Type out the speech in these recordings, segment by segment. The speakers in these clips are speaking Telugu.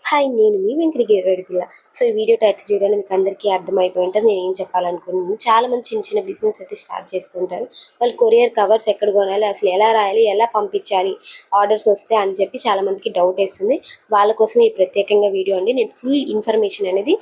హాయ్, నేను మీ వెంకట రెడ్డిపిల్ల. సో, ఈ వీడియో టైటిల్ చూడండి, మీకు అందరికీ అర్థమైపోయి ఉంటుంది నేను ఏం చెప్పాలనుకున్నాను. చాలామంది చిన్న చిన్న బిజినెస్ అయితే స్టార్ట్ చేస్తుంటారు. వాళ్ళు కొరియర్ కవర్స్ ఎక్కడ కొనాలి, అసలు ఎలా రాయాలి, ఎలా పంపించాలి ఆర్డర్స్ వస్తే అని చెప్పి చాలామందికి డౌట్ వేస్తుంది. వాళ్ళ కోసం ఈ ప్రత్యేకంగా వీడియో అండి. నేను ఫుల్ ఇన్ఫర్మేషన్ అనేది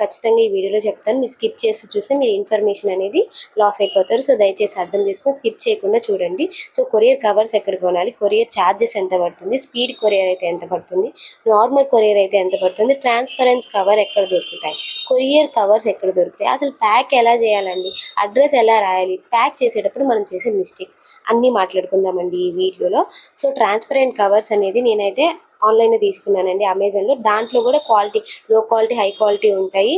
ఖచ్చితంగా ఈ వీడియోలో చెప్తాను. మీరు స్కిప్ చేసి చూస్తే మీరు ఇన్ఫర్మేషన్ అనేది లాస్ అయిపోతారు. సో, దయచేసి అర్థం చేసుకొని స్కిప్ చేయకుండా చూడండి. సో, కొరియర్ కవర్స్ ఎక్కడ కొనాలి, కొరియర్ ఛార్జెస్ ఎంత పడుతుంది, స్పీడ్ కొరియర్ అయితే ఎంత పడుతుంది, నార్మల్ కొరియర్ అయితే ఎంత పడుతుంది, ట్రాన్స్పరెన్స్ కవర్ ఎక్కడ దొరుకుతాయి, కొరియర్ కవర్స్ ఎక్కడ దొరుకుతాయి, అసలు ప్యాక్ ఎలా చేయాలండి, అడ్రస్ ఎలా రాయాలి, ప్యాక్ చేసేటప్పుడు మనం చేసే మిస్టేక్స్ అన్నీ మాట్లాడుకుందామండి ఈ వీడియోలో. సో, ట్రాన్స్పరెంట్ కవర్స్ అనేది నేనైతే ఆన్లైన్లో తీసుకున్నానండి, అమెజాన్లో. దాంట్లో కూడా క్వాలిటీ, లో క్వాలిటీ, హై క్వాలిటీ ఉంటాయి.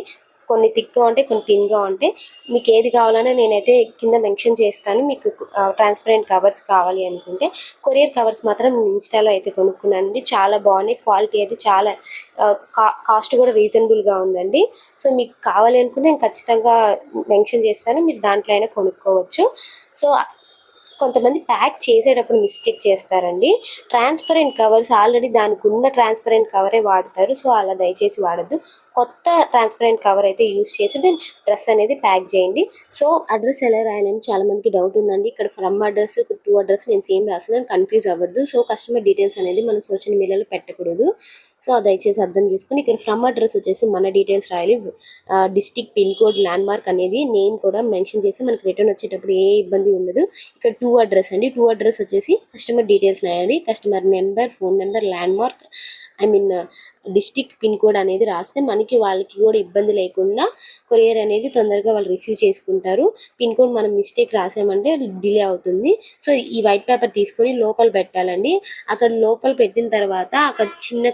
కొన్ని థిక్గా ఉంటాయి, కొన్ని థిన్గా ఉంటాయి. మీకు ఏది కావాలన్నా నేనైతే కింద మెన్షన్ చేస్తాను. మీకు ట్రాన్స్పరెంట్ కవర్స్ కావాలి అనుకుంటే. కొరియర్ కవర్స్ మాత్రం నేను ఇన్స్టాలో అయితే కొనుక్కున్నానండి. చాలా బాగున్నాయి, క్వాలిటీ అయితే చాలా కాస్ట్ కూడా రీజనబుల్గా ఉందండి. సో, మీకు కావాలి అనుకుంటే నేను ఖచ్చితంగా మెన్షన్ చేస్తాను, మీరు దాంట్లో అయినా కొనుక్కోవచ్చు. సో, కొంతమంది ప్యాక్ చేసేటప్పుడు మిస్టేక్ చేస్తారండి. ట్రాన్స్పరెంట్ కవర్స్ ఆల్రెడీ దానికి ఉన్న ట్రాన్స్పరెంట్ కవరే వాడతారు. సో, అలా దయచేసి వాడద్దు. కొత్త ట్రాన్స్పరెంట్ కవర్ అయితే యూస్ చేసి దాని డ్రెస్ అనేది ప్యాక్ చేయండి. సో, అడ్రస్ ఎలా రాయాలని చాలామందికి డౌట్ ఉందండి. ఇక్కడ ఫ్రమ్ అడ్రస్, ఇక్కడ టు అడ్రస్ నేను సేమ్ రాస్తున్నాను, కన్ఫ్యూజ్ అవ్వద్దు. సో, కస్టమర్ డీటెయిల్స్ అనేది మనం సోషల్ మీడియాలో పెట్టకూడదు. సో, దయచేసి అర్థం చేసుకుని ఇక్కడ ఫ్రమ్ అడ్రస్ వచ్చేసి మన డీటెయిల్స్ రాయాలి. District, pin code, land mark అనేది నేమ్ కూడా మెన్షన్ చేసి మనకి రిటర్న్ వచ్చేటప్పుడు ఏ ఇబ్బంది ఉండదు. ఇక్కడ టూ అడ్రస్ అండి, టూ అడ్రస్ వచ్చేసి కస్టమర్ డీటెయిల్స్ రాయాలి. Customer number, phone number, land mark, district, pin code అనేది రాస్తే మనకి వాళ్ళకి కూడా ఇబ్బంది లేకుండా కొరియర్ అనేది తొందరగా వాళ్ళు రిసీవ్ చేసుకుంటారు. పిన్ కోడ్ మనం మిస్టేక్ రాసామంటే డిలే అవుతుంది. సో, ఈ వైట్ పేపర్ తీసుకొని లోపల పెట్టాలండి. అక్కడ లోపల పెట్టిన తర్వాత అక్కడ చిన్న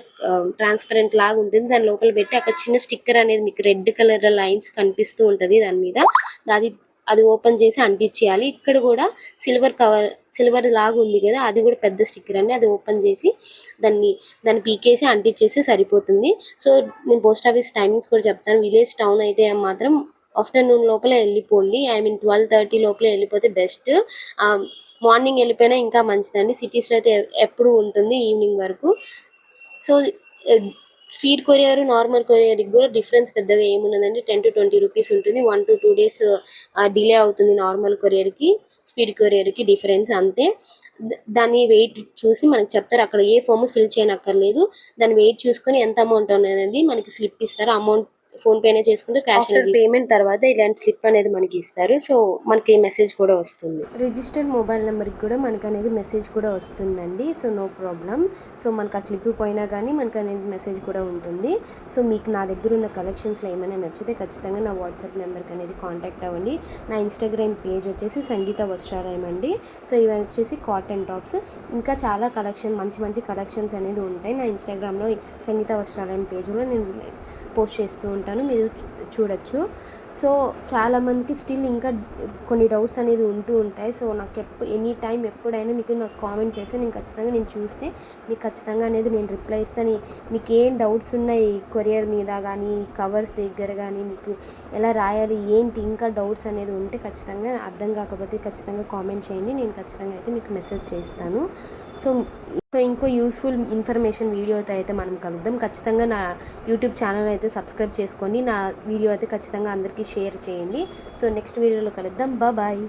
ట్రాన్స్పరెంట్ లాగా ఉంటుంది, దాని లోపల పెట్టి అక్కడ చిన్న స్టిక్కర్ అనేది మీకు రెడ్ కలర్ లైన్స్ కనిపిస్తూ ఉంటుంది దాని మీద. అది ఓపెన్ చేసి అంటించేయాలి. ఇక్కడ కూడా సిల్వర్ లాగా ఉంది కదా, అది కూడా పెద్ద స్టిక్కర్ అండి. అది ఓపెన్ చేసి దాన్ని పీకేసి అంటించేస్తే సరిపోతుంది. సో, నేను పోస్ట్ ఆఫీస్ టైమింగ్స్ కూడా చెప్తాను. విలేజ్, టౌన్ అయితే మాత్రం ఆఫ్టర్నూన్ లోపల వెళ్ళిపోండి. 12:30 లోపల వెళ్ళిపోతే బెస్ట్. మార్నింగ్ వెళ్ళిపోయినా ఇంకా మంచిదండి. సిటీస్లో అయితే ఎప్పుడు ఉంటుంది ఈవినింగ్ వరకు. సో, స్పీడ్ కొరియర్, నార్మల్ కొరియర్కి కూడా డిఫరెన్స్ పెద్దగా ఏమున్నదండి. 10 to 20 రూపీస్ ఉంటుంది. 1 to 2 days డిలే అవుతుంది నార్మల్ కొరియర్కి, స్పీడ్ కొరియర్కి డిఫరెన్స్ అంతే. దాని వెయిట్ చూసి మనకు చెప్తారు. అక్కడ ఏ ఫామ్ ఫిల్ చేయనక్కర్లేదు. దాని వెయిట్ చూసుకొని ఎంత అమౌంట్ అనేది మనకి స్లిప్ ఇస్తారు. అమౌంట్ ఫోన్పేనే చేసుకుంటే క్యాష్ అనేది పేమెంట్ తర్వాత ఇలాంటి స్లిప్ అనేది మనకి ఇస్తారు. సో, మనకి మెసేజ్ కూడా వస్తుంది. రిజిస్టర్డ్ మొబైల్ నెంబర్కి కూడా మనకు అనేది మెసేజ్ కూడా వస్తుందండి. So, no problem. సో, మనకు ఆ స్లిప్ పోయినా కానీ మనకు అనేది మెసేజ్ కూడా ఉంటుంది. సో, మీకు నా దగ్గర ఉన్న కలెక్షన్స్లో ఏమైనా నచ్చితే ఖచ్చితంగా నా వాట్సాప్ నెంబర్కి అనేది కాంటాక్ట్ అవ్వండి. నా ఇన్స్టాగ్రామ్ పేజ్ వచ్చేసి సంగీత వస్త్రాలయం అండి. సో, ఇవి వచ్చేసి కాటన్ టాప్స్, ఇంకా చాలా మంచి మంచి కలెక్షన్స్ అనేది ఉంటాయి. నా ఇన్స్టాగ్రామ్లో సంగీత వస్త్రాలయం పేజ్లో నేను పోస్ట్ చేస్తూ ఉంటాను, మీరు చూడొచ్చు. సో, చాలామందికి స్టిల్ ఇంకా కొన్ని డౌట్స్ అనేది ఉంటూ ఉంటాయి. సో, నాకు ఎనీ టైం ఎప్పుడైనా మీకు నాకు కామెంట్ చేస్తే నేను చూస్తే మీకు ఖచ్చితంగా అనేది నేను రిప్లై ఇస్తాను. మీకు ఏం డౌట్స్ ఉన్నాయి కొరియర్ మీద కానీ, కవర్స్ దగ్గర కానీ, మీకు ఎలా రాయాలి ఏంటి ఇంకా డౌట్స్ అనేది ఉంటే ఖచ్చితంగా అర్థం కాకపోతే ఖచ్చితంగా కామెంట్ చేయండి. నేను ఖచ్చితంగా అయితే మీకు మెసేజ్ చేస్తాను. సో, ఇంకో యూస్ఫుల్ ఇన్ఫర్మేషన్ వీడియోతో అయితే మనం కలుద్దాం. ఖచ్చితంగా నా యూట్యూబ్ ఛానల్ అయితే సబ్స్క్రైబ్ చేసుకొని నా వీడియో అయితే ఖచ్చితంగా అందరికీ షేర్ చేయండి. సో, నెక్స్ట్ వీడియోలో కలుద్దాం. బాయ్.